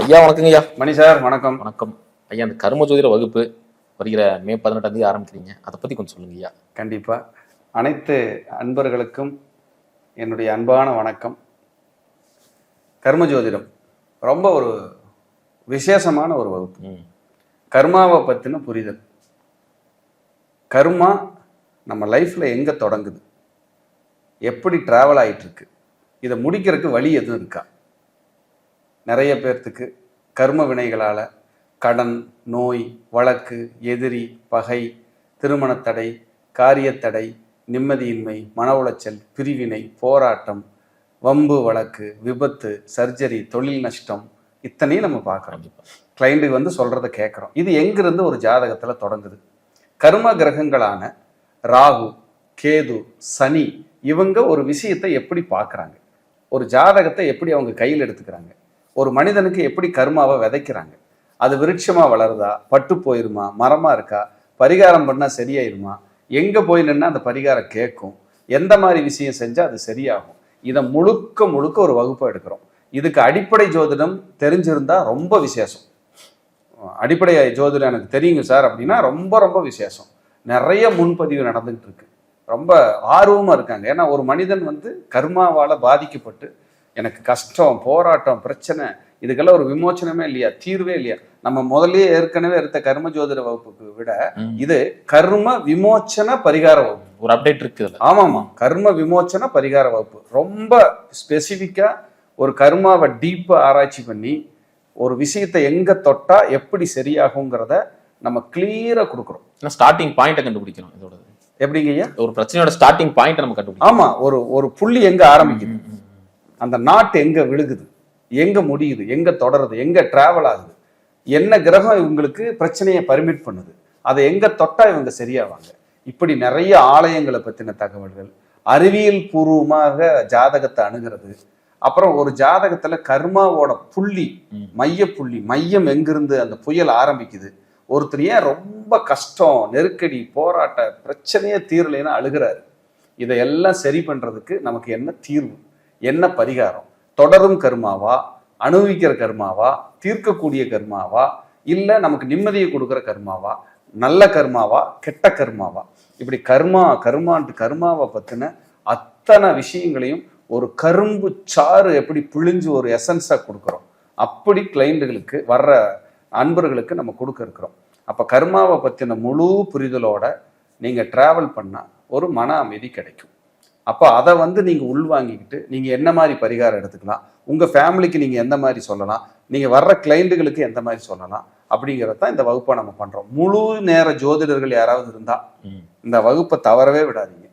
ஐயா வணக்கங்க ஐயா. மணி சார் வணக்கம். வணக்கம் ஐயா. அந்த கர்ம ஜோதிட வகுப்பு வருகிற மே 18 ஆரம்பிக்கிறீங்க, அதை பத்தி கொஞ்சம் சொல்லுங்க ஐயா. கண்டிப்பா. அனைத்து அன்பர்களுக்கும் என்னுடைய அன்பான வணக்கம். கர்ம ஜோதிடம் ரொம்ப ஒரு விசேஷமான ஒரு வகுப்பு. கர்மாவை பத்தின புரிதல். கர்மா நம்ம லைஃப்ல எங்க தொடங்குது, எப்படி டிராவல் ஆயிட்டு இருக்கு, இதை முடிக்கிறதுக்கு வழி எதுவும் இருக்கா? நிறைய பேர்த்துக்கு கர்ம வினைகளால் கடன், நோய், வழக்கு, எதிரி, பகை, திருமணத்தடை, காரியத்தடை, நிம்மதியின்மை, மன உளைச்சல், பிரிவினை, போராட்டம், வம்பு வழக்கு, விபத்து, சர்ஜரி, தொழில் நஷ்டம், இத்தனையும் நம்ம பார்க்குறோம். கிளைண்ட்டுக்கு வந்து சொல்கிறத கேட்குறோம். இது எங்கிருந்து ஒரு ஜாதகத்தில் தொடங்குது? கர்ம கிரகங்களான ராகு, கேது, சனி இவங்க ஒரு விஷயத்தை எப்படி பார்க்குறாங்க, ஒரு ஜாதகத்தை எப்படி அவங்க கையில் எடுத்துக்கிறாங்க, ஒரு மனிதனுக்கு எப்படி கர்மாவை விதைக்கிறாங்க, அது விருட்சமா வளருதா, பட்டு போயிருமா, மரமா இருக்கா, பரிகாரம் பண்ணா சரியாயிருமா, எங்க போய் நின்னா அந்த பரிகாரம் கேட்கும், எந்த மாதிரி விஷயம் செஞ்சா அது சரியாகும், இதை முழுக்க முழுக்க ஒரு வகுப்பை எடுக்கிறோம். இதுக்கு அடிப்படை ஜோதிடம் தெரிஞ்சிருந்தா ரொம்ப விசேஷம். அடிப்படை ஜோதிடம் எனக்கு தெரியுங்க சார் அப்படின்னா ரொம்ப ரொம்ப விசேஷம். நிறைய முன்பதிவு நடந்துகிட்டு இருக்கு, ரொம்ப ஆர்வமா இருக்காங்க. ஏன்னா ஒரு மனிதன் வந்து கர்மாவால பாதிக்கப்பட்டு எனக்கு கஷ்டம், போராட்டம், பிரச்சனை, இதுக்கெல்லாம் ஒரு விமோச்சனமே இல்லையா, தீர்வே இல்லையா? நம்ம முதல்லயே ஏற்கனவே எடுத்த கர்ம ஜோதிட வகுப்புக்கு விட இது கர்ம விமோச்சன பரிகார வகுப்பு. ஒரு அப்டேட் இருக்கு. ஆமாமா, கர்ம விமோச்சன பரிகார வகுப்பு. ரொம்ப ஸ்பெசிஃபிக்கா ஒரு கர்மாவை டீப்பா ஆராய்ச்சி பண்ணி ஒரு விஷயத்தை எங்க தொட்டா எப்படி சரியாகுங்கிறத நம்ம கிளியரா கொடுக்குறோம். ஸ்டார்டிங் பாயிண்ட்டை கண்டுபிடிக்கணும். இதோட எப்படிங்க ஐயா? ஒரு பிரச்சனையோட ஸ்டார்டிங் பாயிண்ட் நம்ம கண்டுபிடிக்கணும். ஆமா, ஒரு புள்ளி எங்க ஆரம்பிக்குது, அந்த நாட்டு எங்க விழுகுது, எங்க முடியுது, எங்க தொடருது, எங்க டிராவல் ஆகுது, என்ன கிரகம் இவங்களுக்கு பிரச்சனையை பர்மிட் பண்ணுது, அதை எங்க தொட்டா இவங்க சரியாவாங்க, இப்படி நிறைய ஆலயங்களை பத்தின தகவல்கள், அறிவியல் பூர்வமாக ஜாதகத்தை அணுகிறது. அப்புறம் ஒரு ஜாதகத்துல கர்மாவோட புள்ளி, மைய புள்ளி, மையம் எங்கிருந்து அந்த புயல் ஆரம்பிக்குது, ஒருத்தர் ஏன் ரொம்ப கஷ்டம், நெருக்கடி, போராட்ட பிரச்சனையே தீரலைன்னா அழுகிறாரு, இதையெல்லாம் சரி பண்றதுக்கு நமக்கு என்ன தீர்வு, என்ன பரிகாரம், தொடரும் கர்மாவா, அனுபவிக்கிற கர்மாவா, தீர்க்கக்கூடிய கர்மாவா, இல்லை நமக்கு நிம்மதியை கொடுக்குற கர்மாவா, நல்ல கர்மாவா, கெட்ட கர்மாவா, இப்படி கர்மாவை பற்றின அத்தனை விஷயங்களையும் ஒரு கரும்பு சாறு எப்படி பிழிஞ்சு ஒரு எசன்ஸாக கொடுக்குறோம், அப்படி கிளைண்ட்டுகளுக்கு வர்ற அன்பர்களுக்கு நம்ம கொடுக்க இருக்கிறோம். அப்போ கர்மாவை பற்றின முழு புரிதலோட நீங்கள் ட்ராவல் பண்ணால் ஒரு மன அமைதி கிடைக்கும். அப்போ அதை வந்து நீங்கள் உள்வாங்கிக்கிட்டு நீங்கள் என்ன மாதிரி பரிகாரம் எடுத்துக்கலாம், உங்கள் ஃபேமிலிக்கு நீங்கள் எந்த மாதிரி சொல்லலாம், நீங்கள் வர்ற கிளைண்ட்டுகளுக்கு எந்த மாதிரி சொல்லலாம், அப்படிங்கிறத தான் இந்த வகுப்பை நம்ம பண்ணுறோம். முழு நேர ஜோதிடர்கள் யாராவது இருந்தால் இந்த வகுப்பை தவறவே விடாதீங்க.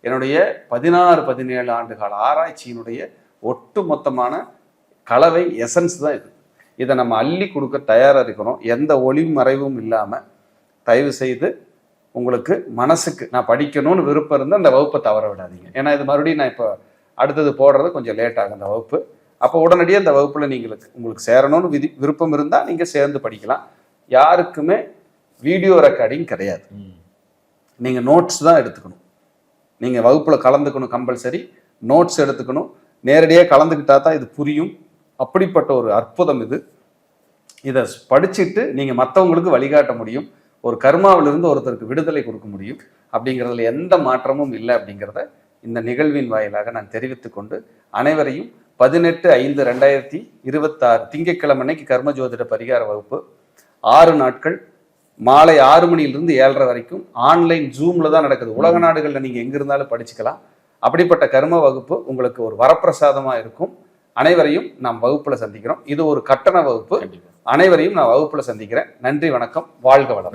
என்னுடைய 16-17 ஆண்டு கால ஆராய்ச்சியினுடைய ஒட்டு மொத்தமான கலவை எசன்ஸ் தான் இது. இதை நம்ம அள்ளி கொடுக்க தயாராக இருக்கிறோம். எந்த ஒளி மறைவும் இல்லாமல் தயவு செய்து உங்களுக்கு மனசுக்கு நான் படிக்கணும்னு விருப்பம் இருந்தால் அந்த வகுப்பை தவற விடாதீங்க. ஏன்னா இது மறுபடியும் நான் இப்போ அடுத்தது போடுறது கொஞ்சம் லேட் ஆகும் அந்த வகுப்பு. அப்போ உடனடியாக இந்த வகுப்பில் உங்களுக்கு சேரணும்னு விருப்பம் இருந்தால் நீங்கள் சேர்ந்து படிக்கலாம். யாருக்குமே வீடியோ ரெக்கார்டிங் கிடையாது, நீங்கள் நோட்ஸ் தான் எடுத்துக்கணும். நீங்கள் வகுப்பில் கலந்துக்கணும், கம்பல்சரி நோட்ஸ் எடுத்துக்கணும். நேரடியாக கலந்துக்கிட்டா தான் இது புரியும். அப்படிப்பட்ட ஒரு அற்புதம் இது. இதை படிச்சுட்டு நீங்கள் மற்றவங்களுக்கு வழிகாட்ட முடியும். ஒரு கர்மாவிலிருந்து ஒருத்தருக்கு விடுதலை கொடுக்க முடியும். அப்படிங்கிறதுல எந்த மாற்றமும் இல்லை அப்படிங்கிறத இந்த நிகழ்வின் வாயிலாக நான் தெரிவித்துக் கொண்டு அனைவரையும் 18/5/2026 திங்கட்கிழமை அன்னைக்கு கர்ம ஜோதிட பரிகார வகுப்பு 6 நாட்கள் மாலை 6 மணியிலிருந்து 7:30 வரைக்கும் ஆன்லைன் ஜூம்ல தான் நடக்குது. உலக நாடுகளில் நீங்கள் எங்க இருந்தாலும் படிச்சுக்கலாம். அப்படிப்பட்ட கர்ம வகுப்பு உங்களுக்கு ஒரு வரப்பிரசாதமாக இருக்கும். அனைவரையும் நாம் வகுப்புல சந்திக்கிறோம். இது ஒரு கட்டண வகுப்பு. அனைவரையும் நான் வகுப்புல சந்திக்கிறேன். நன்றி, வணக்கம், வாழ்க வளம்.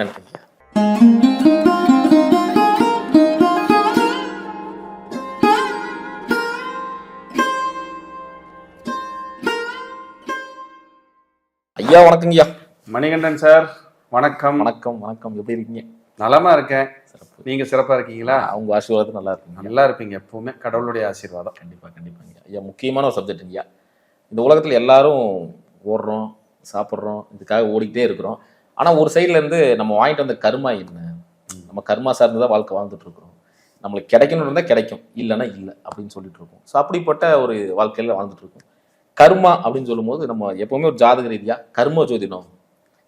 ஐயா வணக்கங்க ஐயா. மணிகண்டன் சார் வணக்கம். வணக்கம் வணக்கம், எப்படி இருக்கீங்க? நலமா இருக்கேன். நீங்க சிறப்பா இருக்கீங்களா? அவங்க ஆசீர்வாதம் நல்லா இருக்குங்க. நல்லா இருப்பீங்க எப்பவுமே, கடவுளுடைய ஆசீர்வாதம். கண்டிப்பா கண்டிப்பாங்க ஐயா. முக்கியமான ஒரு சப்ஜெக்ட் ஐயா. இந்த உலகத்துல எல்லாரும் ஓடுறோம், சாப்பிட்றோம், இதுக்காக ஓடிக்கிட்டே இருக்கிறோம். ஆனால் ஒரு சைட்ல இருந்து நம்ம வாங்கிட்டு வந்த கர்மா என்ன, நம்ம கர்மா சார்ந்துதான் வாழ்க்கை வாழ்ந்துட்டு இருக்கிறோம். நம்மளுக்கு கிடைக்கணும்னு இருந்தால் கிடைக்கும், இல்லைன்னா இல்லை அப்படின்னு சொல்லிட்டு இருக்கோம். ஸோ அப்படிப்பட்ட ஒரு வாழ்க்கையில வாழ்ந்துட்டு இருக்கோம். கர்மா அப்படின்னு சொல்லும்போது நம்ம எப்பவுமே ஒரு ஜாதக ரீதியா கர்ம ஜோதிடம்,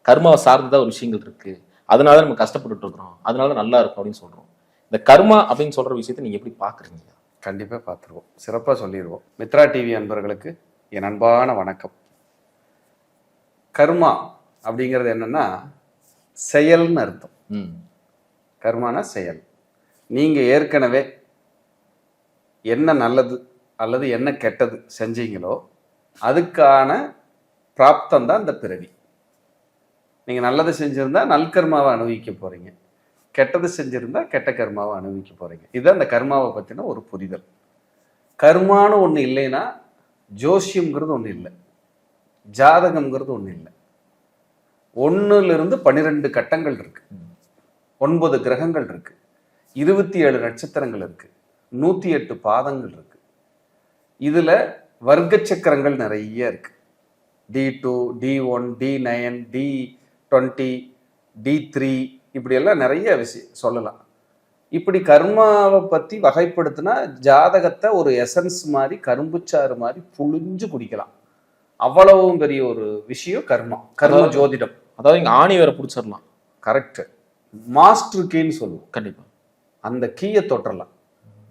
கர்மாவை சார்ந்துதான் ஒரு விஷயங்கள் இருக்கு, அதனால நம்ம கஷ்டப்பட்டுட்டு இருக்கிறோம், அதனால நல்லா இருக்கும் அப்படின்னு சொல்றோம். இந்த கர்மா அப்படின்னு சொல்ற விஷயத்தை நீங்க எப்படி பாக்குறீங்க? கண்டிப்பா பார்த்துருவோம், சிறப்பா சொல்லிடுவோம். மித்ரா டிவி அன்பர்களுக்கு என் அன்பான வணக்கம். கர்மா அப்படிங்கிறது என்னன்னா செயல்னு அர்த்தம். கர்மானா செயல். நீங்க ஏற்கனவே என்ன நல்லது அல்லது என்ன கெட்டது செஞ்சீங்களோ அதுக்கான பிராப்தம் தான் இந்த பிறவி. நீங்க நல்லது செஞ்சிருந்தா நல்கர்மாவை அனுபவிக்க போறீங்க, கெட்டது செஞ்சிருந்தா கெட்ட கர்மாவை அனுபவிக்க போறீங்க. இதுதான் இந்த கர்மாவை பத்தின ஒரு புரிதல். கர்மான்னு ஒண்ணு இல்லைன்னா ஜோசியம்ங்கிறது ஒண்ணு இல்லை, ஜாதகம்ங்கிறது ஒண்ணு இல்லை. 1 to 12 கட்டங்கள் இருக்கு, 9 கிரகங்கள் இருக்கு, 27 நட்சத்திரங்கள் இருக்கு, 108 பாதங்கள் இருக்கு. இதுல வர்க்க சக்கரங்கள் நிறைய இருக்கு. D2, D1, D9, D20, D3 இப்படி எல்லாம் நிறைய விஷயம் சொல்லலாம். இப்படி கர்மாவை பத்தி வகைப்படுத்தினா ஜாதகத்தை ஒரு எசன்ஸ் மாதிரி, கரும்புச்சாறு மாதிரி புழிஞ்சு குடிக்கலாம். அவ்வளவும் பெரிய ஒரு விஷயம் கர்மா, கர்ம ஜோதிடம். அதாவது இங்க ஆணி வேற பிடிச்சிடலாம். கரெக்ட். மாஸ்டர் கீன்னு சொல்லுவோம். கண்டிப்பா அந்த கீயை தொட்டரலாம்.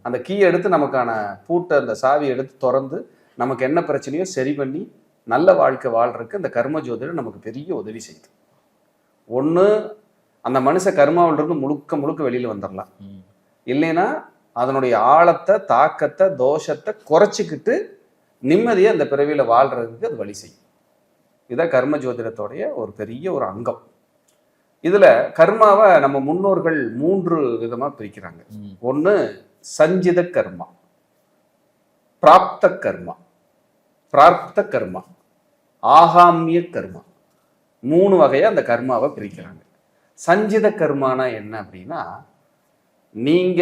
அந்த கீயை எடுத்து நமக்கான பூட்டை, அந்த சாவியை எடுத்து திறந்து நமக்கு என்ன பிரச்சனையோ சரி பண்ணி நல்ல வாழ்க்கை வாழ்றதுக்கு அந்த கர்ம ஜோதிடம் நமக்கு பெரிய உதவி செய்யுது. ஒன்று, அந்த மனுஷ கர்மாவிலிருந்து முழுக்க முழுக்க வெளியில் வந்துடலாம். இல்லைன்னா அதனுடைய ஆழத்தை, தாக்கத்தை, தோஷத்தை குறைச்சிக்கிட்டு நிம்மதியாக அந்த பிறவியில் வாழ்றதுக்கு அது வழி செய்யும். இதான் கர்ம ஜோதிடத்தோடைய ஒரு பெரிய ஒரு அங்கம். இதுல கர்மாவை நம்ம முன்னோர்கள் 3 விதமா பிரிக்கிறாங்க. ஒன்று சஞ்சித கர்மா, பிராப்த கர்மா, பிரார்த்த கர்மா, ஆகாமிய கர்மா. 3 வகையா அந்த கர்மாவை பிரிக்கிறாங்க. சஞ்சித கர்மானா என்ன அப்படின்னா, நீங்க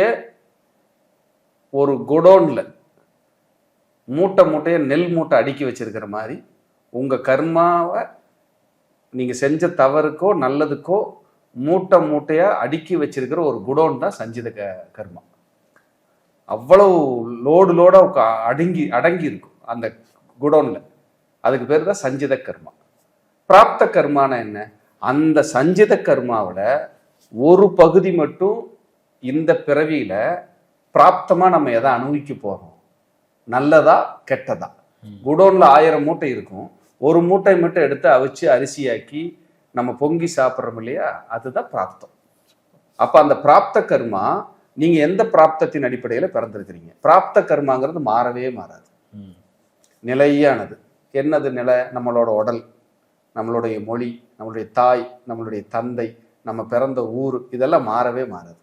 ஒரு குடோன்ல மூட்டை மூட்டையை நெல் மூட்டை அடுக்கி வச்சிருக்கிற மாதிரி உங்க கர்மாவை நீங்க செஞ்ச தவறுக்கோ நல்லதுக்கோ மூட்டை மூட்டையா அடுக்கி வச்சிருக்கிற ஒரு குடோன் தான் சஞ்சித கர்மா. அவ்வளவு லோடா அடங்கி இருக்கும் அந்த குடோன்ல. அதுக்கு பேர் தான் சஞ்சித கர்மா. பிராப்த கர்மானா என்ன? அந்த சஞ்சித கர்மாவில் ஒரு பகுதி மட்டும் இந்த பிறவியில பிராப்தமா நம்ம எதை அனுபவிக்க போறோம், நல்லதா கெட்டதா. குடோன்ல 1000 மூட்டை இருக்கும், ஒரு மூட்டை மட்டும் எடுத்து அவிச்சு அரிசியாக்கி நம்ம பொங்கி சாப்பிட்றோம் இல்லையா, அதுதான் பிராப்தம். அப்ப அந்த பிராப்த கர்மா, நீங்க எந்த பிராப்தத்தின் அடிப்படையில பிறந்திருக்கிறீங்க. பிராப்த கர்மாங்கிறது மாறவே மாறாது, நிலையானது. என்னது நிலை? நம்மளோட உடல், நம்மளுடைய மொழி, நம்மளுடைய தாய், நம்மளுடைய தந்தை, நம்ம பிறந்த ஊர், இதெல்லாம் மாறவே மாறாது.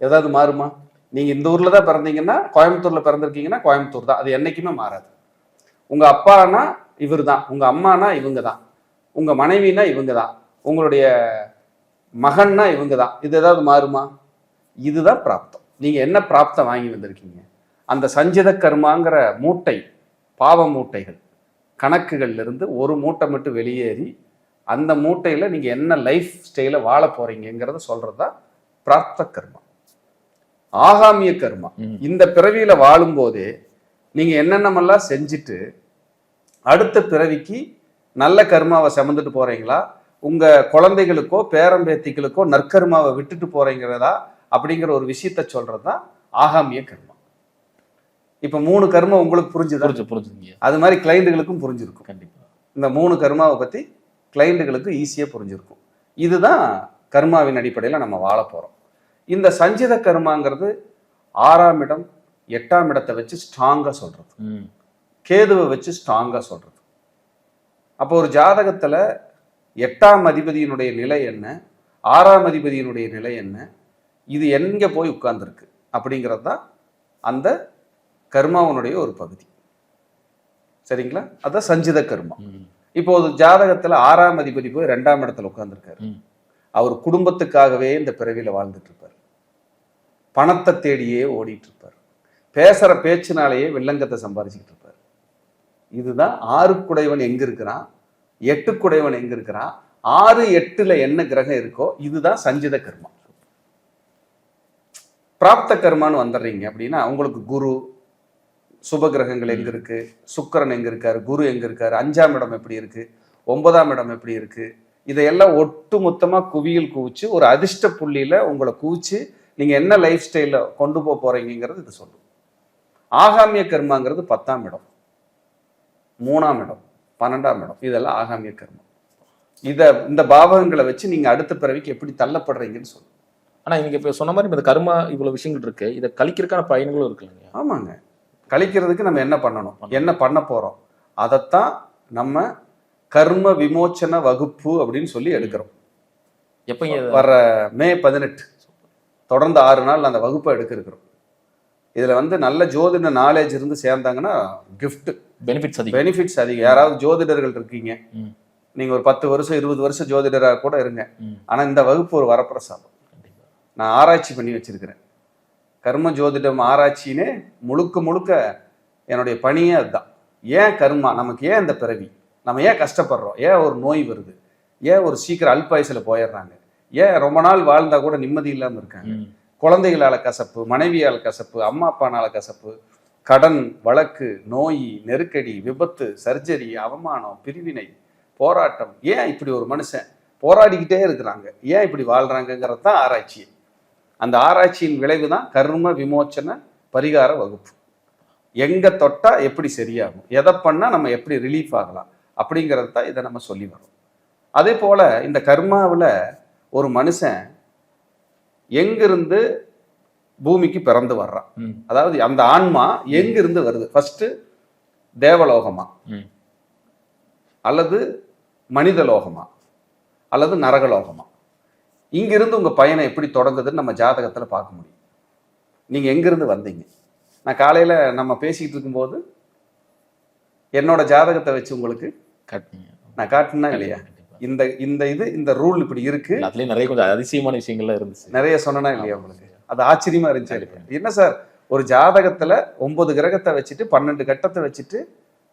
ஏதாவது மாறுமா? நீங்க இந்த ஊர்ல தான் பிறந்தீங்கன்னா, கோயம்புத்தூர்ல பிறந்திருக்கீங்கன்னா கோயம்புத்தூர் தான், அது என்னைக்குமே மாறாது. உங்க அப்பானா இவர் தான், உங்க அம்மானா இவங்க தான், உங்க மனைவினா இவங்க தான், உங்களுடைய மகன்னா இவங்க தான். இது ஏதாவது மாறுமா? இதுதான் பிராப்தம். நீங்க என்ன பிராப்தம் வாங்கி வந்திருக்கீங்க? அந்த சஞ்சித கர்மாங்கிற மூட்டை, பாவ மூட்டைகள், கணக்குகள்ல இருந்து ஒரு மூட்டை மட்டும் வெளியேறி அந்த மூட்டையில நீங்க என்ன லைஃப் ஸ்டைல வாழ போறீங்கிறத சொல்றதுதான் பிராப்த கர்மா. ஆகாமிய கர்மா, இந்த பிறவியில வாழும் போதே நீங்க என்னென்னமெல்லாம் செஞ்சுட்டு அடுத்த பிறவிக்கு நல்ல கர்மாவை சுமந்துட்டு போறீங்களா, உங்க குழந்தைகளுக்கோ பேரம்பேத்திகளுக்கோ நற்கர்மாவை விட்டுட்டு போறீங்கிறதா அப்படிங்கிற ஒரு விஷயத்த சொல்றதுதான் ஆகாமிய கர்மா. இப்ப 3 கர்மா உங்களுக்கு புரிஞ்சுதுங்க. அது மாதிரி கிளைண்டுகளுக்கும் புரிஞ்சிருக்கும். கண்டிப்பா இந்த 3 கர்மாவை பத்தி கிளைண்டுகளுக்கு ஈஸியா புரிஞ்சிருக்கும். இதுதான் கர்மாவின் அடிப்படையில நம்ம வாழ போறோம். இந்த சஞ்சித கர்மாங்கிறது 6ஆம் இடம் 8ஆம் இடத்தை வச்சு ஸ்ட்ராங்கா சொல்றது, கேதுவை வச்சு ஸ்ட்ராங்கா சொல்றது. அப்போ ஒரு ஜாதகத்துல 8ஆம் அதிபதியினுடைய நிலை என்ன, 6ஆம் அதிபதியினுடைய நிலை என்ன, இது எங்க போய் உட்கார்ந்துருக்கு அப்படிங்கிறது தான் அந்த கர்மாவனுடைய ஒரு பகுதி. சரிங்களா? அதான் சஞ்சித கர்மா. இப்போ ஒரு ஜாதகத்துல 6ஆம் அதிபதி போய் 2ஆம் இடத்துல உட்கார்ந்துருக்காரு. அவர் குடும்பத்துக்காகவே இந்த பிறவியில வாழ்ந்துட்டு இருப்பார், பணத்தை தேடியே ஓடிட்டு இருப்பார், பேசுற பேச்சினாலேயே வில்லங்கத்தை சம்பாதிச்சுட்டு இருப்பார். இதுதான் 6 குடைவன் எங்க இருக்கிறான், 8 குடைவன் எங்க இருக்கிறான், 6, 8ல என்ன கிரகம் இருக்கோ இதுதான் சஞ்சித கர்மா. பிராப்த கர்மான்னு வந்துடுறீங்க அப்படின்னா உங்களுக்கு குரு, சுப கிரகங்கள் எங்க இருக்கு, சுக்கிரன் எங்க இருக்காரு, குரு எங்க இருக்காரு, 5ஆம் இடம் எப்படி இருக்கு, 9ஆம் இடம் எப்படி இருக்கு, இதையெல்லாம் ஒட்டு மொத்தமா குவியல் குவிச்சு ஒரு அதிர்ஷ்ட புள்ளியில உங்களை குவிச்சு நீங்க என்ன லைஃப் ஸ்டைல கொண்டு போக போறீங்கிறது இது சொல்லும். ஆகாமிய கர்மாங்கிறது 10ஆம் இடம், 3ஆம் இடம், 12ஆம் இடம், இதெல்லாம் ஆகாமிய கர்மம். இந்த பாவகங்களை வச்சு நீங்க அடுத்த பிறவிக்கு எப்படி தள்ளப்படுறீங்கன்னு சொல்லும். ஆனா நீங்க இப்ப சொன்ன மாதிரி இந்த கர்மா இவ்வளவு விஷயங்கள் இருக்கு, இதை கழிக்கிறதுக்கான பயன்களும் இருக்கு இல்லையா? ஆமாங்க. கழிக்கிறதுக்கு நம்ம என்ன பண்ணணும், என்ன பண்ண போறோம், அதைத்தான் நம்ம கர்ம விமோச்சன வகுப்பு அப்படின்னு சொல்லி எடுக்கிறோம். எப்ப வர மே 18 தொடர்ந்து 6 நாள் அந்த வகுப்பை எடுக்க இருக்கிறோம். இதுல வந்து நல்ல ஜோதிட நாலேஜ் இருந்து சேர்ந்தாங்கன்னா கிஃப்ட் பெனிஃபிட்ஸ் அதிகம். யாராவது ஜோதிடர்கள் இருக்கீங்க, நீங்க ஒரு 10 வருஷம் 20 வருஷம் ஜோதிடராக கூட இருங்க, ஆனா இந்த வகுப்பு ஒரு வரப்பிரசாதம். நான் ஆராய்ச்சி பண்ணி வச்சிருக்கிறேன். கர்ம ஜோதிடம் ஆராய்ச்சின்னு முழுக்க என்னுடைய பணியே அதுதான். ஏன் கர்மா, நமக்கு ஏன் இந்த பிறவி, நம்ம ஏன் கஷ்டப்படுறோம், ஏன் ஒரு நோய் வருது, ஏன் ஒரு சீக்கிரம் அல்பாயுசில் போயிடுறாங்க, ஏன் ரொம்ப நாள் வாழ்ந்தா கூட நிம்மதி இல்லாமல் இருக்காங்க, குழந்தைகளால கசப்பு, மனைவியால் கசப்பு, அம்மா அப்பானால கசப்பு, கடன், வழக்கு, நோய், நெருக்கடி, விபத்து, சர்ஜரி, அவமானம், பிரிவினை, போராட்டம், ஏன் இப்படி ஒரு மனுஷன் போராடிக்கிட்டே இருக்கிறாங்க, ஏன் இப்படி வாழ்றாங்கிறது தான் ஆராய்ச்சி. அந்த ஆராய்ச்சியின் விளைவு தான் கர்ம விமோச்சன பரிகார வகுப்பு. எங்க தொட்டா எப்படி சரியாகும், எதை பண்ணா நம்ம எப்படி ரிலீஃப் ஆகலாம் அப்படிங்கிறது தான் இதை நம்ம சொல்லி வரோம். அதே போல இந்த கர்மாவில் ஒரு மனுஷன் எங்கிருந்து பூமிக்கு பிறந்து வர்றான், அதாவது அந்த ஆன்மா எங்கிருந்து வருது, ஃபர்ஸ்ட் தேவலோகமா அல்லது மனித லோகமா அல்லது நரகலோகமா, இங்கிருந்து உங்க பயணம் எப்படி தொடங்குதுன்னு நம்ம ஜாதகத்துல பார்க்க முடியும். நீங்க எங்கிருந்து வந்தீங்க, நான் காலையில நம்ம பேசிக்கிட்டு இருக்கும்போது என்னோட ஜாதகத்தை வச்சு உங்களுக்கு நான் காட்டினா இல்லையா, இந்த ரூல் இப்படி இருக்கு, அதுலயும் நிறைய கொஞ்சம் அதிசயமான விஷயங்கள்லாம் இருந்துச்சு, நிறைய சொன்னா இல்லையா உங்களுக்கு, அது ஆச்சரியமா இருந்துச்சு. என்ன சார், ஒரு ஜாதகத்துல 9 கிரகத்தை வச்சுட்டு 12 கட்டத்தை வச்சுட்டு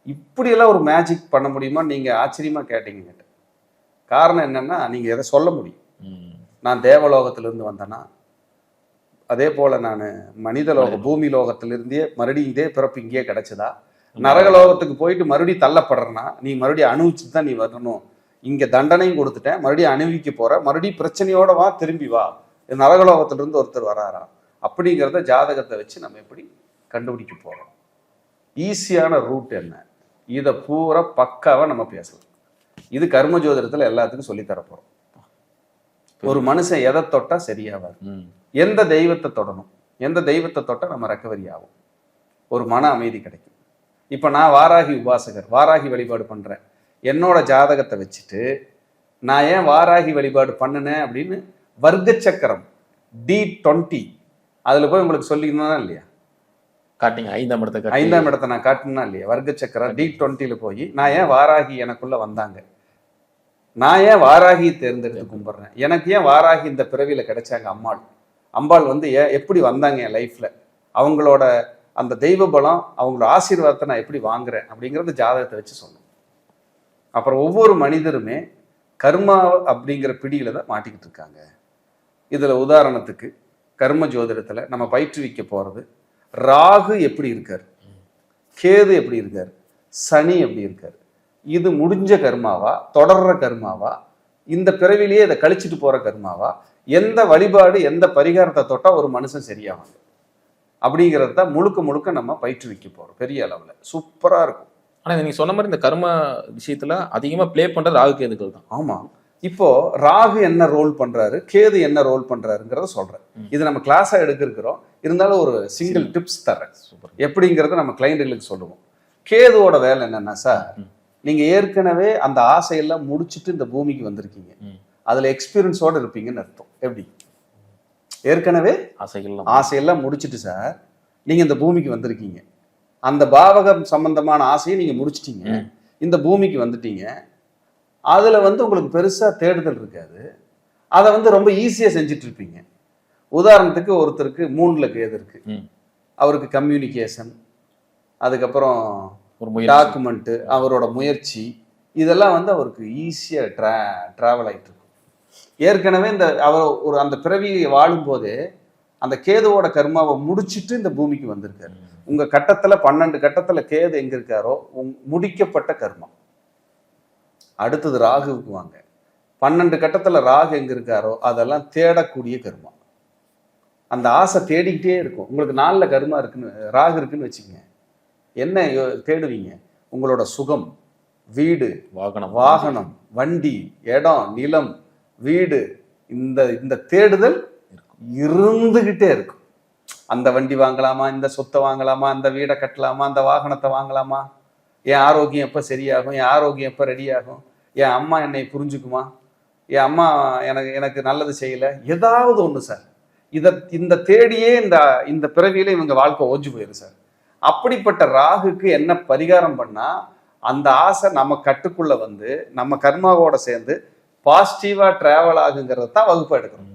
இப்படியெல்லாம் ஒரு மேஜிக் பண்ண முடியுமா, நீங்க ஆச்சரியமா கேட்டீங்க. காரணம் என்னன்னா, நீங்க எதை சொல்ல முடியும். நான் தேவலோகத்திலிருந்து வந்தேன்னா, அதே போல நான் மனித லோகம் பூமி லோகத்திலிருந்தே மறுபடியும் இதே பிறப்பு இங்கேயே கிடைச்சதா, நரகலோகத்துக்கு போயிட்டு மறுபடியும் தள்ளப்படுறனா, நீ மறுபடியும் அனுபவிச்சுட்டு தான் நீ வரணும், இங்க தண்டனையும் கொடுத்துட்டேன், மறுபடியும் அனுபவிக்க போற, மறுபடியும் பிரச்சனையோட வா, திரும்பி வா, நரகலோகத்திலிருந்து ஒருத்தர் வராரா அப்படிங்கிறத ஜாதகத்தை வச்சு நம்ம எப்படி கண்டுபிடிக்க போறோம். ஈஸியான ரூட் என்ன, இதை பூரா பக்காவா நம்ம பேசலாம். இது கர்ம ஜோதிடத்துல எல்லாத்துக்கும் சொல்லி தரப்போறோம். ஒரு மனுஷன் எதை தொட்டா சரியாவார், எந்த தெய்வத்தை தொடணும், எந்த தெய்வத்தை தொட்டா நம்ம ரெக்கவரி ஆகும், ஒரு மன அமைதி கிடைக்கும். இப்ப நான் வாராகி உபாசகர், வாராகி வழிபாடு பண்றேன், என்னோட ஜாதகத்தை வச்சுட்டு நான் ஏன் வாராகி வழிபாடு பண்ணினேன் அப்படின்னு வர்க்க சக்கரம் D20 அதுல போய் உங்களுக்கு சொல்லிக்கணும்னா இல்லையா, காட்டிங்க 5ஆம் இடத்தை நான் காட்டணும்னா இல்லையா, வர்க்க சக்கரம் D20ல போய் நான் ஏன் வாராகி எனக்குள்ள வந்தாங்க, நான் ஏன் வாராகியை தேர்ந்தெடுத்து கும்பிட்றேன், எனக்கு ஏன் வாராகி இந்த பிறவியில கிடைச்சாங்க, அம்பாள் வந்து எப்படி வந்தாங்க என் லைஃப்ல, அவங்களோட அந்த தெய்வ பலம், அவங்களோட ஆசீர்வாதத்தை நான் எப்படி வாங்குறேன் அப்படிங்கிறது ஜாதகத்தை வச்சு சொல்லணும். அப்புறம் ஒவ்வொரு மனிதருமே கர்மா அப்படிங்கிற பிடியில தான் மாட்டிக்கிட்டு இருக்காங்க. இதுல உதாரணத்துக்கு கர்ம ஜோதிடத்துல நம்ம பயிற்றுவிக்க போறது, ராகு எப்படி இருக்காரு, கேது எப்படி இருக்காரு, சனி எப்படி இருக்காரு, இது முடிஞ்ச கர்மாவா, தொடர்ற கர்மாவா, இந்த பிறவிலேயே இதை கழிச்சுட்டு போற கர்மாவா, எந்த வழிபாடு எந்த பரிகாரத்தை தொட்டா ஒரு மனுஷன் சரியாவாங்க அப்படிங்கிறது தான் முழுக்க நம்ம பயிற்றுவிக்க போறோம். பெரிய அளவுல சூப்பரா இருக்கும். ஆனா நீங்க சொன்ன மாதிரி இந்த கர்ம விஷயத்துல அதிகமா பிளே பண்றது ராகு கேதுக்கள் தான். ஆமா, இப்போ ராகு என்ன ரோல் பண்றாரு, கேது என்ன ரோல் பண்றாருங்கிறத சொல்றேன். இது நம்ம கிளாஸா எடுக்கிறோம், இருந்தாலும் ஒரு சிங்கிள் டிப்ஸ் தரேன் எப்படிங்கிறத நம்ம கிளைண்ட்டுகளுக்கு சொல்லுவோம். கேதுவோட வேலை என்னன்னா, சார் நீங்க ஏற்கனவே அந்த ஆசையெல்லாம் முடிச்சுட்டு இந்த பூமிக்கு வந்திருக்கீங்க, அதுல எக்ஸ்பீரியன்ஸோட இருப்பீங்கன்னு அர்த்தம். எப்படி ஏற்கனவே ஆசையெல்லாம் முடிச்சுட்டு சார் நீங்க இந்த பூமிக்கு வந்திருக்கீங்க, அந்த பாவகம் சம்பந்தமான ஆசையை நீங்க முடிச்சிட்டீங்க, இந்த பூமிக்கு வந்துட்டீங்க, அதுல வந்து உங்களுக்கு பெருசா தேடுதல் இருக்காது, அதை வந்து ரொம்ப ஈஸியா செஞ்சுட்டு இருப்பீங்க. உதாரணத்துக்கு ஒருத்தருக்கு 3ல கேது இருக்கு, அவருக்கு கம்யூனிகேஷன், அதுக்கப்புறம் டாக்குமெண்ட், அவரோட முயற்சி, இதெல்லாம் வந்து அவருக்கு ஈஸியா டிராவல் ஆயிட்டு இருக்கும். ஏற்கனவே அவர் அந்த பிறவியை வாழும் போதே அந்த கேதுவோட கர்மாவை முடிச்சிட்டு இந்த பூமிக்கு வந்திருக்காரு. உங்க கட்டத்துல 12 கட்டத்துல கேது எங்க இருக்காரோ முடிக்கப்பட்ட கர்மம். அடுத்தது ராகுவுக்கு வாங்க. 12 கட்டத்துல ராகு எங்க இருக்காரோ அதெல்லாம் தேடக்கூடிய கர்மம். அந்த ஆசை தேடிக்கிட்டே இருக்கும். உங்களுக்கு 4ல கர்மா இருக்குன்னு ராகு இருக்குன்னு வச்சுக்கோங்க, என்ன தேடுவீங்க? உங்களோட சுகம், வீடு, வாகனம், வண்டி, இடம், நிலம், வீடு, இந்த தேடுதல் இருந்துகிட்டே இருக்கும். அந்த வண்டி வாங்கலாமா, இந்த சொத்தை வாங்கலாமா, அந்த வீடை கட்டலாமா, அந்த வாகனத்தை வாங்கலாமா, என் ஆரோக்கியம் எப்போ சரியாகும், என் ஆரோக்கியம் எப்போ ரெடி ஆகும், என் அம்மா என்னை புரிஞ்சுக்குமா, என் அம்மா எனக்கு நல்லது செய்யலை, ஏதாவது ஒன்று சார். இந்த தேடியே இந்த பிறவியில இவங்க வாழ்க்கை ஓஞ்சு போயிடும் சார். அப்படிப்பட்ட ராகுக்கு என்ன பரிகாரம் பண்ணா அந்த ஆசை நம்ம கட்டுக்குள்ள வந்து நம்ம கர்மாவோட சேர்ந்து பாசிட்டிவா டிராவல் ஆகுங்கிறத தான் வகுப்பு எடுக்கணும்.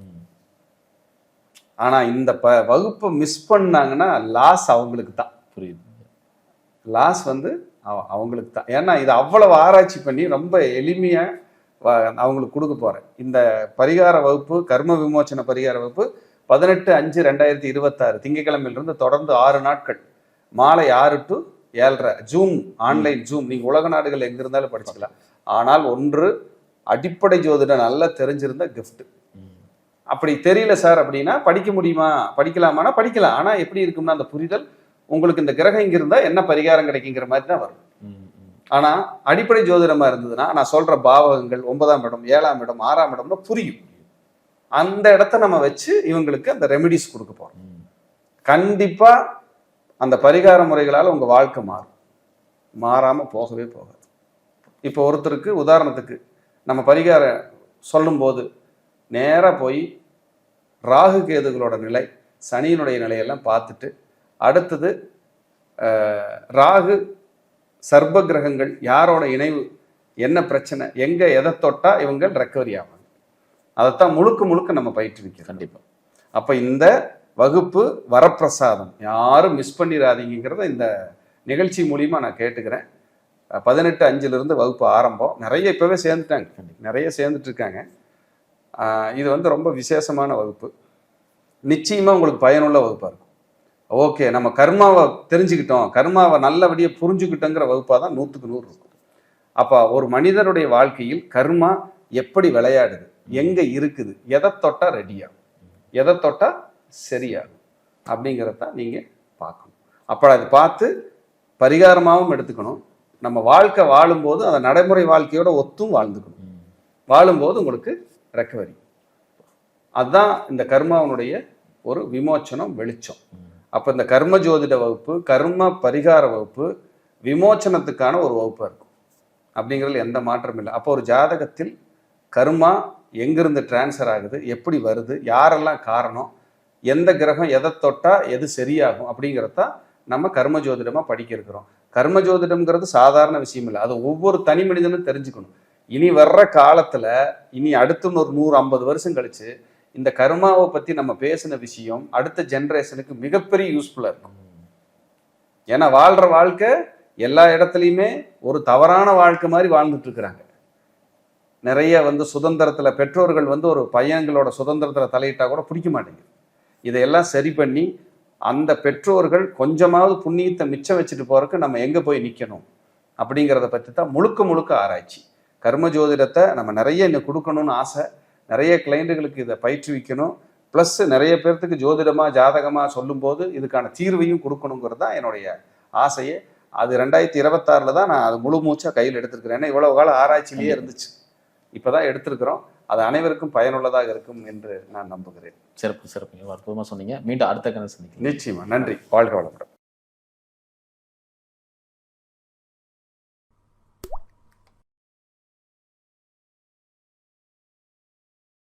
ஆனா இந்த வகுப்பை மிஸ் பண்ணாங்கன்னா லாஸ் அவங்களுக்கு தான். புரியுது. லாஸ் வந்து அவங்களுக்கு தான். ஏன்னா இது அவ்வளவு ஆராய்ச்சி பண்ணி ரொம்ப எளிமையா அவங்களுக்கு கொடுக்க போறேன். இந்த பரிகார வகுப்பு, கர்ம விமோச்சன பரிகார வகுப்பு 18/5/2026 திங்கட்கிழமையிலிருந்து தொடர்ந்து 6 நாட்கள் மாலை 6 to 7:30 ஜூம், ஆன்லைன் ஜூம். நீங்க உலக நாடுகள் எங்க இருந்தாலும் படிச்சுக்கலாம். ஆனால் ஒன்று அடிப்படை ஜோதிடம் நல்லா தெரிஞ்சிருந்த கிஃப்ட். அப்படி தெரியல சார் அப்படின்னா படிக்க முடியுமா, படிக்கலாமானா படிக்கலாம். ஆனா எப்படி இருக்கும்னா அந்த புரிதல் உங்களுக்கு இந்த கிரகம் இங்க இருந்தா என்ன பரிகாரம் கிடைக்குங்கிற மாதிரி தான் வரும். ஆனா அடிப்படை ஜோதிடமா இருந்ததுன்னா நான் சொல்ற பாவகங்கள் 9ஆம் இடம், 7ஆம் இடம், 6ஆம் இடம்னு புரியும். அந்த இடத்த நம்ம வச்சு இவங்களுக்கு அந்த ரெமிடிஸ் கொடுக்க போறோம். கண்டிப்பா அந்த பரிகார முறைகளால் உங்க வாழ்க்கை மாறும், மாறாம போகவே போகாது. இப்போ ஒருத்தருக்கு உதாரணத்துக்கு நம்ம பரிகாரம் சொல்லும் போது நேரா போய் ராகு கேதுகளோட நிலை, சனியினுடைய நிலையெல்லாம் பார்த்துட்டு அடுத்தது ராகு சர்ப கிரகங்கள் யாரோட இணைவு, என்ன பிரச்சனை, எங்க எதை தொட்டா இவங்க ரெக்கவரி ஆவாங்க, அதைத்தான் முழுக்க நம்ம பயிற்றுவிக்கிறோம். கண்டிப்பா. அப்ப இந்த வகுப்பு வரப்பிரசாதம், யாரும் மிஸ் பண்ணிடாதீங்கிறத இந்த நிகழ்ச்சி மூலியமா நான் கேட்டுக்கிறேன். 18/5 வகுப்பு ஆரம்பம். நிறைய இப்பவே சேர்ந்துட்டாங்க, நிறைய சேர்ந்துட்டு இருக்காங்க. இது வந்து ரொம்ப விசேஷமான வகுப்பு. நிச்சயமா உங்களுக்கு பயனுள்ள வகுப்பா இருக்கும். ஓகே, நம்ம கர்மாவை தெரிஞ்சுக்கிட்டோம், கர்மாவை நல்லபடியாக புரிஞ்சுக்கிட்டோங்கிற வகுப்பாக தான் 100க்கு 100 இருக்கும். அப்போ ஒரு மனிதனுடைய வாழ்க்கையில் கர்மா எப்படி விளையாடுது, எங்க இருக்குது, எதை தொட்டா ரெடியாகும், எதை தொட்டா சரியாகும் அப்படிங்கிறத நீங்க பார்க்கணும். அப்போ அதை பார்த்து பரிகாரமாகவும் எடுத்துக்கணும். நம்ம வாழ்க்கை வாழும்போது அந்த நடைமுறை வாழ்க்கையோட ஒத்தும் வாழ்ந்துக்கணும். வாழும்போது உங்களுக்கு ரெக்கவரி. அதுதான் இந்த கர்மாவனுடைய ஒரு விமோச்சனம், வெளிச்சம். அப்போ இந்த கர்ம ஜோதிட வகுப்பு, கர்ம பரிகார வகுப்பு விமோச்சனத்துக்கான ஒரு வகுப்பாக இருக்கும். அப்படிங்கிறதுல எந்த மாற்றமும் இல்லை. அப்போ ஒரு ஜாதகத்தில் கர்மா எங்கிருந்து டிரான்ஸ்ஃபர் ஆகுது, எப்படி வருது, யாரெல்லாம் காரணம், எந்த கிரகம் எதை தொட்டா எது சரியாகும் அப்படிங்கிறத நம்ம கர்ம ஜோதிடமாக படிக்க இருக்கிறோம். கர்ம ஜோதிடம்ங்கிறது சாதாரண விஷயம் இல்லை, அது ஒவ்வொரு தனி மனிதனும் தெரிஞ்சுக்கணும். இனி வர்ற காலத்தில், இனி அடுத்த ஒரு 150 வருஷம் கழிச்சு இந்த கர்மாவை பற்றி நம்ம பேசின விஷயம் அடுத்த ஜென்ரேஷனுக்கு மிகப்பெரிய யூஸ்ஃபுல்லாக இருக்கும். ஏன்னா வாழ்கிற வாழ்க்கை எல்லா இடத்துலையுமே ஒரு தவறான வாழ்க்கை மாதிரி வாழ்ந்துட்டு இருக்கிறாங்க. நிறைய சுதந்திரத்தில் பெற்றோர்கள் ஒரு பையன்களோட சுதந்திரத்தில் தலையிட்டா கூட பிடிக்க மாட்டேங்குது. இதையெல்லாம் சரி பண்ணி அந்த பெற்றோர்கள் கொஞ்சமாவது புண்ணியத்தை மிச்சம் வச்சுட்டு போறதுக்கு நம்ம எங்கே போய் நிற்கணும் அப்படிங்கிறத பற்றி தான் முழுக்க ஆராய்ச்சி. கர்ம ஜோதிடத்தை நம்ம நிறைய இன்னும் கொடுக்கணும்னு ஆசை. நிறைய கிளைண்ட்டுகளுக்கு இதை பயிற்றுவிக்கணும். ப்ளஸ் நிறைய பேர்த்துக்கு ஜோதிடமாக ஜாதகமாக சொல்லும்போது இதுக்கான தீர்வையும் கொடுக்கணுங்கிறது தான் என்னுடைய ஆசையே. அது 2026 தான் நான் அது முழு மூச்சாக கையில் எடுத்திருக்கிறேன். ஏன்னா இவ்வளவு காலம் ஆராய்ச்சியிலேயே இருந்துச்சு, இப்போ தான் எடுத்திருக்கிறோம். அது அனைவருக்கும் பயனுள்ளதாக இருக்கும் என்று நான் நம்புகிறேன். சிறப்பு, அற்புதமாக சொன்னீங்க. மீண்டும் அடுத்த கணக்கு சந்திக்கிறேன். நிச்சயமா. நன்றி. வாழ்க வளமுடன்.